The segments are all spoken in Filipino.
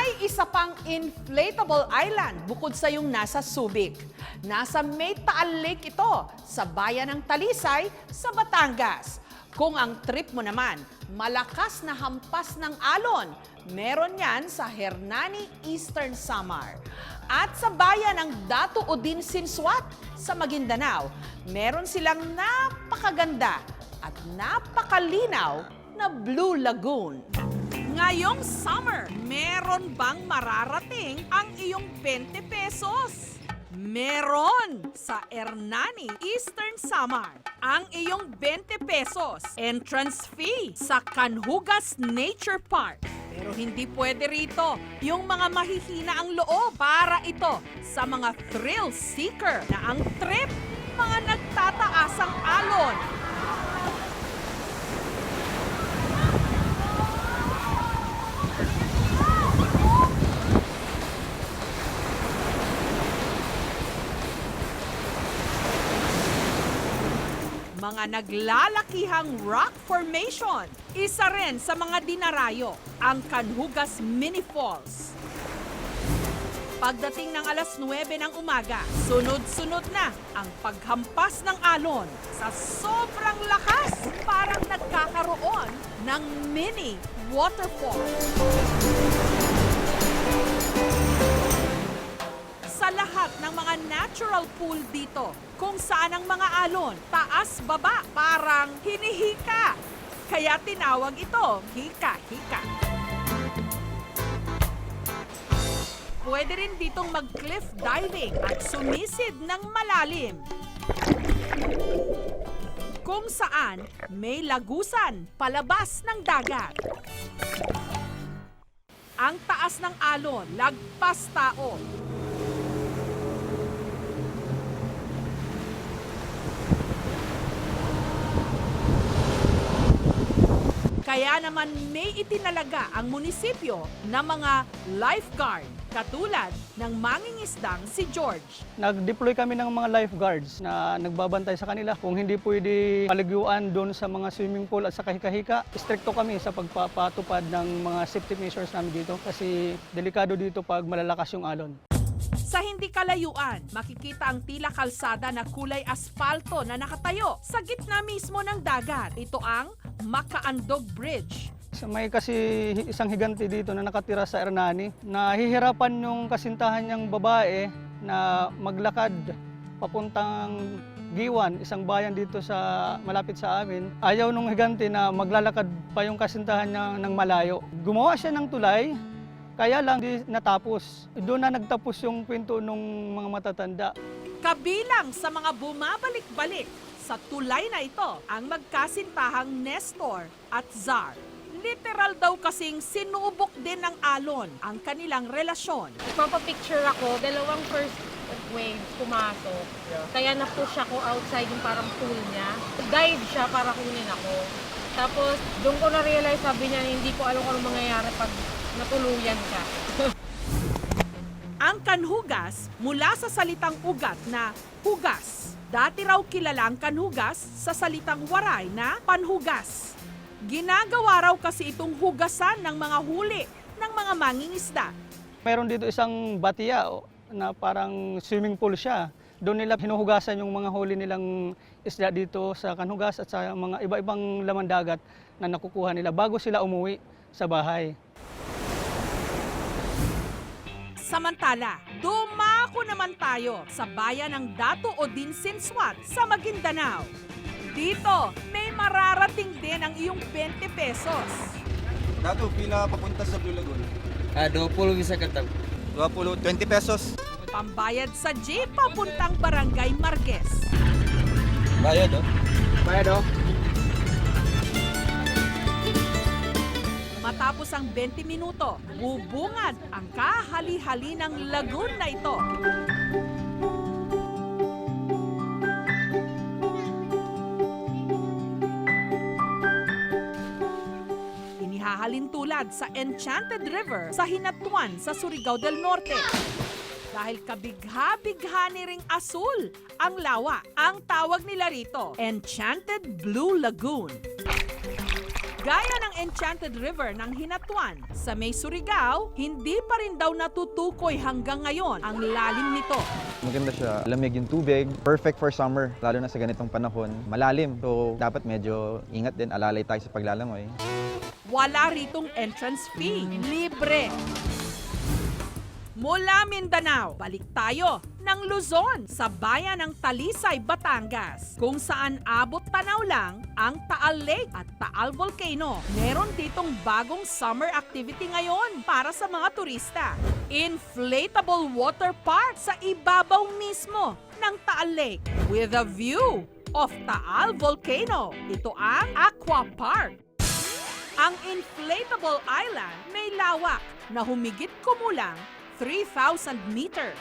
May isa pang inflatable island bukod sa yung nasa Subic. Nasa May Taal Lake ito sa bayan ng Talisay sa Batangas. Kung ang trip mo naman, malakas na hampas ng alon, meron yan sa Hernani, Eastern Samar. At sa bayan ng Datu Udin Sinsuat sa Maguindanao, meron silang napakaganda at napakalinaw na Blue Lagoon. Ngayong summer, meron bang mararating ang iyong 20 pesos? Meron sa Hernani, Eastern Samar. Ang iyong 20 pesos entrance fee sa Canhugas Nature Park. Pero hindi pwede rito yung mga mahihina ang loob para ito sa mga thrill seeker na ang trip mga nagtataasang alon. Mga naglalakihang rock formation. Isa rin sa mga dinarayo, ang Canhugas Mini Falls. Pagdating ng alas 9 ng umaga, sunod-sunod na ang paghampas ng alon sa sobrang lakas, parang nagkakaroon ng mini waterfall. Sa lahat ng mga natural pool dito, kung saan ang mga alon, taas-baba, parang hinihika. Kaya tinawag ito, hika-hika. Pwede rin ditong mag-cliff diving at sumisid ng malalim. Kung saan may lagusan palabas ng dagat. Ang taas ng alon, lagpas tao. Kaya naman may itinalaga ang munisipyo na mga lifeguard katulad ng mangingisdang si George. Nag-deploy kami ng mga lifeguards na nagbabantay sa kanila. Kung hindi pwede paliguan doon sa mga swimming pool at sa kahika-hika, stricto kami sa pagpapatupad ng mga safety measures namin dito kasi delikado dito pag malalakas yung alon. Sa hindi kalayuan, makikita ang tila kalsada na kulay aspalto na nakatayo sa gitna mismo ng dagat. Ito ang Makaandog Bridge. May kasi isang higante dito na nakatira sa Hernani. Nahihirapan yung kasintahan niyang babae na maglakad papuntang Giwan, isang bayan dito sa malapit sa amin. Ayaw nung higante na maglalakad pa yung kasintahan niya ng malayo. Gumawa siya ng tulay, kaya lang di natapos. Doon na nagtapos yung kwento ng mga matatanda. Kabilang sa mga bumabalik-balik sa tulay na ito ang magkasintahang Nestor at Zar. Literal daw kasing sinubok din ng alon ang kanilang relasyon. Magpapicture ako, dalawang first wave pumasok. Kaya na-push ako outside yung parang pool niya. Dive siya para kunin ako. Tapos doon ko na-realize, sabi niya, hindi ko alam kung anong mangyayari pag natuluyan ka. Ang Canhugas mula sa salitang ugat na hugas. Dati raw kilala ang Canhugas sa salitang waray na panhugas. Ginagawa raw kasi itong hugasan ng mga huli ng mga mangingisda. Meron dito isang batiya na parang swimming pool siya. Doon nila hinuhugasan yung mga huli nilang isda dito sa Canhugas at sa mga iba-ibang laman dagat na nakukuha nila bago sila umuwi sa bahay. Samantala, dumako naman tayo sa bayan ng Datu Udin Sinsuat sa Maguindanao. Dito, may mararating din ang iyong 20 pesos. Dato, pila papunta sa Blue Lagoon. 20 bisa katag. 20 pesos. Pambayad sa jeep papuntang Barangay Marquez. Bayad oh. Bayad oh. Matapos ang 20 minuto, bubungad ang kahali-hali ng lagoon na ito. Inihahalin tulad sa Enchanted River sa Hinatuan sa Surigao del Norte. Dahil kabigha-bigha ni ring asul ang lawa. Ang tawag nila rito, Enchanted Blue Lagoon. Gaya ng Enchanted River ng Hinatuan sa may Surigao, hindi pa rin daw natutukoy hanggang ngayon ang lalim nito. Maganda siya. Lamig yung tubig. Perfect for summer, lalo na sa ganitong panahon. Malalim. So, dapat medyo ingat din. Alalay tayo sa paglalangoy. Wala ritong entrance fee. Libre. Mula Mindanao, balik tayo ng Luzon sa bayan ng Talisay, Batangas, kung saan abot tanaw lang ang Taal Lake at Taal Volcano. Meron ditong bagong summer activity ngayon para sa mga turista. Inflatable water park sa ibabaw mismo ng Taal Lake with a view of Taal Volcano. Ito ang Aqua Park. Ang inflatable island may lawak na humigit kumulang 3,000 meters.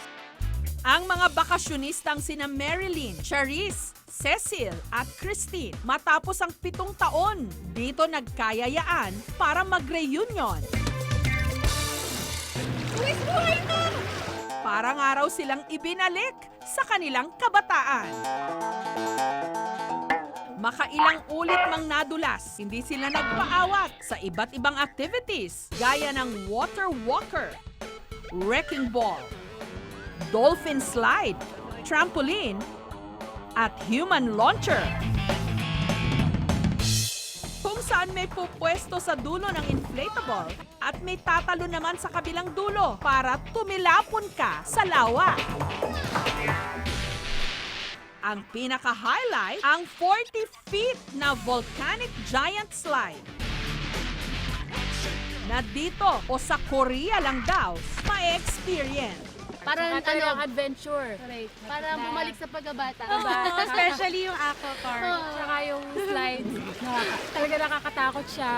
Ang mga bakasyonistang sina Marilyn, Charisse, Cecil at Christine matapos ang 7 taon dito nagkayayaan para mag-reunion. Parang araw silang ibinalik sa kanilang kabataan. Makailang ulit mang nadulas, hindi sila nagpaawat sa iba't ibang activities gaya ng water walker, wrecking ball, dolphin slide, trampoline, at human launcher. Kung saan may pupwesto sa dulo ng inflatable at may tatalo naman sa kabilang dulo para tumilapon ka sa lawa. Ang pinaka-highlight, ang 40 feet na volcanic giant slide. Na dito o sa Korea lang daw ma-experience. Parang Ang adventure. correct. Para bumalik sa pagkabata. Especially yung aqua park. Tsaka yung slides. Talaga nakakatakot siya.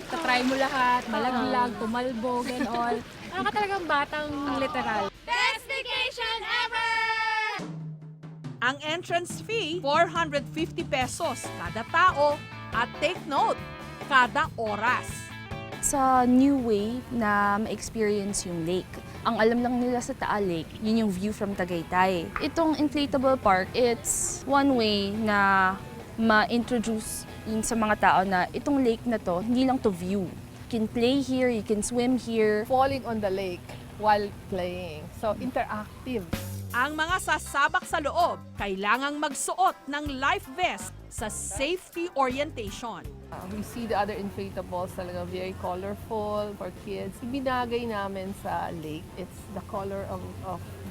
Tatry mo lahat, malaglag, tumalbog, and all. Ano ka talagang batang literal. Best vacation ever! Ang entrance fee, 450 pesos kada tao at take note, kada oras. Sa new way na ma-experience yung lake. Ang alam lang nila sa Taal Lake, yun yung view from Tagaytay. Itong inflatable park, it's one way na ma-introduce yun sa mga tao na itong lake na to, hindi lang to view. You can play here, you can swim here. Falling on the lake while playing. So, interactive. Ang mga sasabak sa loob, kailangang magsuot ng life vest sa safety orientation. We see the other inflatables talaga very colorful for kids. Ibinagay namin sa lake. It's the color of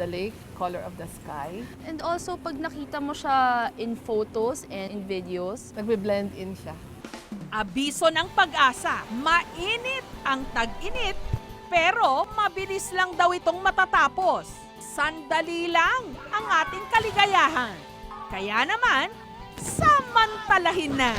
the lake, color of the sky. And also, pag nakita mo siya in photos and in videos, Nagbe-blend in siya. Abiso ng pag-asa, mainit ang tag-init, pero mabilis lang daw itong matatapos. Sandali lang ang ating kaligayahan. Kaya naman, samantalahin na!